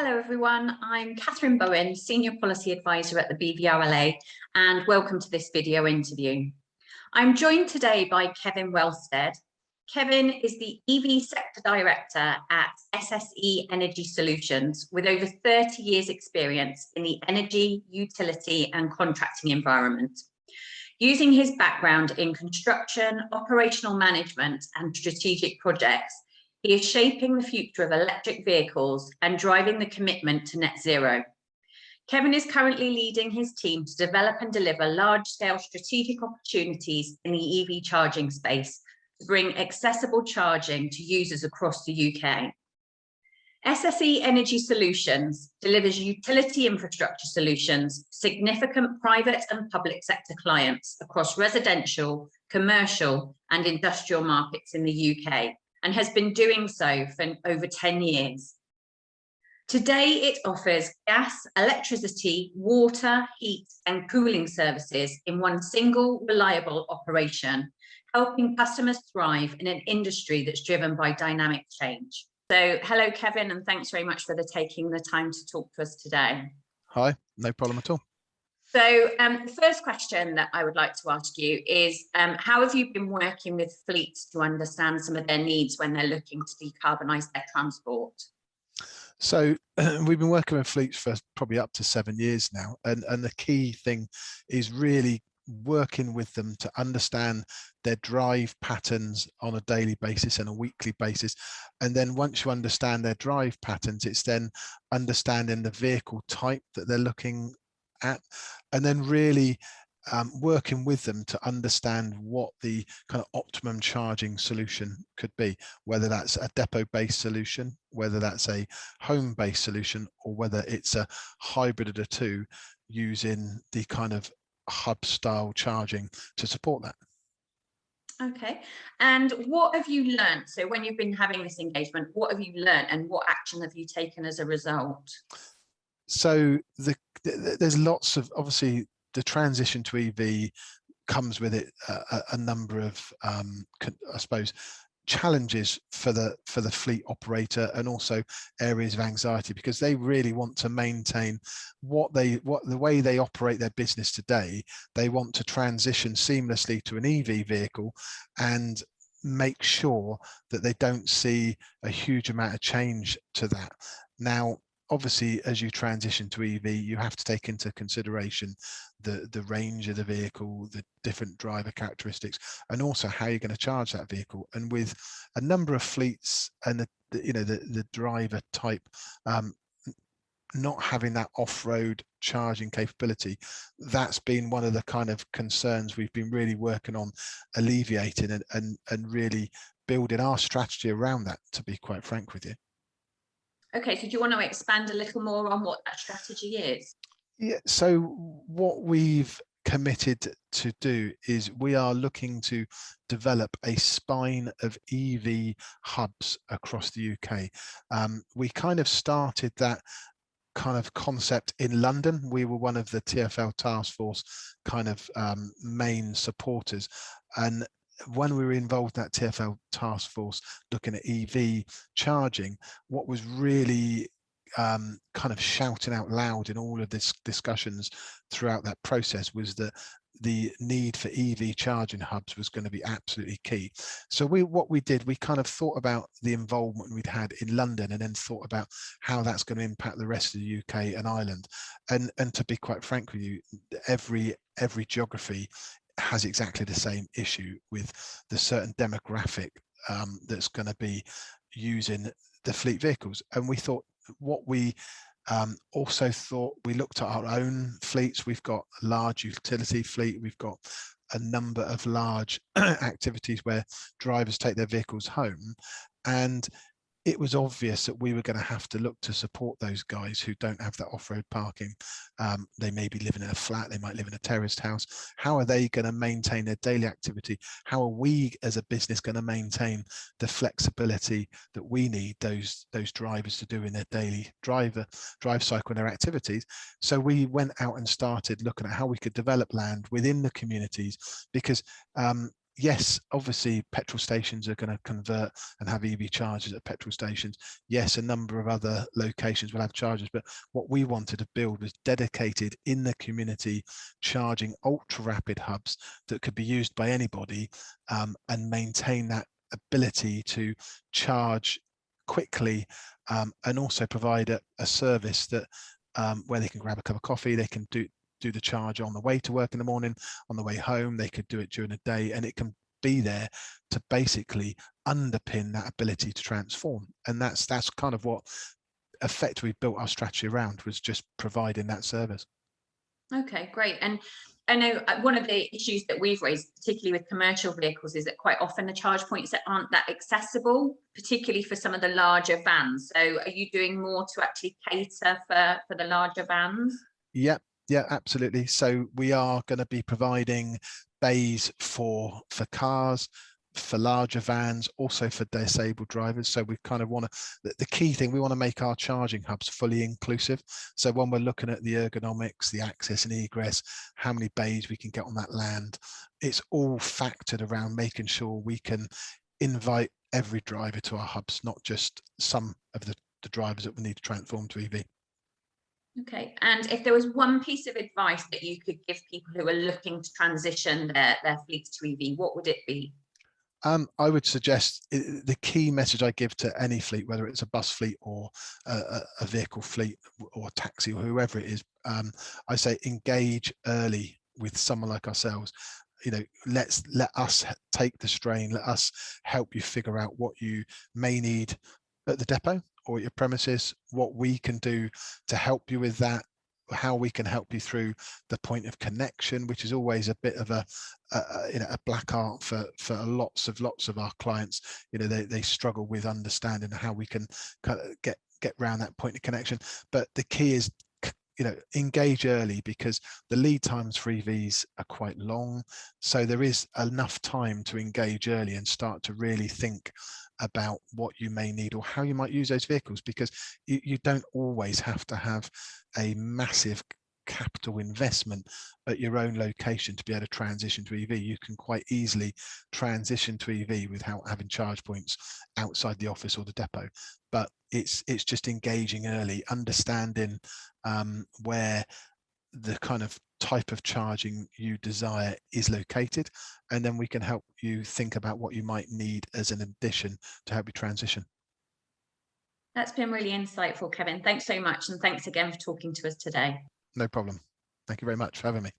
Hello everyone, I'm Catherine Bowen, Senior Policy Advisor at the BVRLA, and welcome to this video interview. I'm joined today by Kevin Welstead. Kevin is the EV Sector Director at SSE Energy Solutions with over 30 years experience in the energy, utility and contracting environment. Using his background in construction, operational management and strategic projects, he is shaping the future of electric vehicles and driving the commitment to net zero. Kevin is currently leading his team to develop and deliver large-scale strategic opportunities in the EV charging space to bring accessible charging to users across the UK. SSE Energy Solutions delivers utility infrastructure solutions, significant private and public sector clients across residential, commercial and industrial markets in the UK, and has been doing so for over 10 years. Today, it offers gas, electricity, water, heat and cooling services in one single reliable operation, helping customers thrive in an industry that's driven by dynamic change. So hello, Kevin, and thanks very much for taking the time to talk to us today. Hi, no problem at all. So the first question that I would like to ask you is, how have you been working with fleets to understand some of their needs when they're looking to decarbonise their transport? So we've been working with fleets for probably up to 7 years now. And the key thing is really working with them to understand their drive patterns on a daily basis and a weekly basis. And then once you understand their drive patterns, it's then understanding the vehicle type that they're looking at, and then really working with them to understand what the kind of optimum charging solution could be, whether that's a depot-based solution, whether that's a home-based solution, or whether it's a hybrid of the two using the kind of hub-style charging to support that. Okay, and what have you learned? So when you've been having this engagement, what have you learned and what action have you taken as a result? So there's lots of, obviously the transition to EV comes with it a number of I suppose challenges for the fleet operator, and also areas of anxiety, because they really want to maintain the way they operate their business today. They want to transition seamlessly to an EV vehicle and make sure that they don't see a huge amount of change to that. Now, obviously, as you transition to EV, you have to take into consideration the range of the vehicle, the different driver characteristics, and also how you're going to charge that vehicle. And with a number of fleets and the driver type not having that off-road charging capability, that's been one of the kind of concerns we've been really working on alleviating and really building our strategy around that, to be quite frank with you. Okay, so do you want to expand a little more on what that strategy is? Yeah, so what we've committed to do is we are looking to develop a spine of EV hubs across the UK. We kind of started that kind of concept in London. We were one of the TfL task force kind of main supporters, and when we were involved in that TfL task force looking at EV charging, what was really kind of shouting out loud in all of this discussions throughout that process was that the need for EV charging hubs was going to be absolutely key. So what we did, we kind of thought about the involvement we'd had in London, and then thought about how that's going to impact the rest of the UK and Ireland. And to be quite frank with you, every geography has exactly the same issue with the certain demographic that's going to be using the fleet vehicles. And we thought, what we also thought, we looked at our own fleets. We've got a large utility fleet, we've got a number of large activities where drivers take their vehicles home, and it was obvious that we were going to have to look to support those guys who don't have that off-road parking. They may be living in a flat, they might live in a terraced house. How are they going to maintain their daily activity? How are we as a business going to maintain the flexibility that we need those drivers to do in their daily drive cycle and their activities? So we went out and started looking at how we could develop land within the communities, because yes, obviously petrol stations are going to convert and have EV chargers at petrol stations. Yes, a number of other locations will have chargers, but what we wanted to build was dedicated in the community charging ultra rapid hubs that could be used by anybody, and maintain that ability to charge quickly, and also provide a service that where they can grab a cup of coffee, they can do the charge on the way to work in the morning, on the way home, they could do it during the day, and it can be there to basically underpin that ability to transform. And that's kind of what effectively built our strategy around, was just providing that service. Okay, great. And I know one of the issues that we've raised, particularly with commercial vehicles, is that quite often the charge points that aren't that accessible, particularly for some of the larger vans. So are you doing more to actually cater for the larger vans? Yeah, absolutely. So we are going to be providing bays for cars, for larger vans, also for disabled drivers. So we kind of want to, the key thing, we want to make our charging hubs fully inclusive. So when we're looking at the ergonomics, the access and egress, how many bays we can get on that land, it's all factored around making sure we can invite every driver to our hubs, not just some of the drivers that we need to transform to EV. Okay, and if there was one piece of advice that you could give people who are looking to transition their fleets to EV, what would it be? I would suggest the key message I give to any fleet, whether it's a bus fleet or a vehicle fleet or taxi or whoever it is, I say engage early with someone like ourselves. You know, let us take the strain, let us help you figure out what you may need at the depot or at your premises, what we can do to help you with that, how we can help you through the point of connection, which is always a bit of a black art for lots of our clients. You know, they struggle with understanding how we can kind of get around that point of connection. But the key is, you know, engage early, because the lead times for EVs are quite long. So there is enough time to engage early and start to really think about what you may need or how you might use those vehicles, because you don't always have to have a massive capital investment at your own location to be able to transition to EV. You can quite easily transition to EV without having charge points outside the office or the depot. But it's just engaging early, understanding where the kind of type of charging you desire is located, and then we can help you think about what you might need as an addition to help you transition. That's been really insightful, Kevin. Thanks so much. And thanks again for talking to us today. No problem. Thank you very much for having me.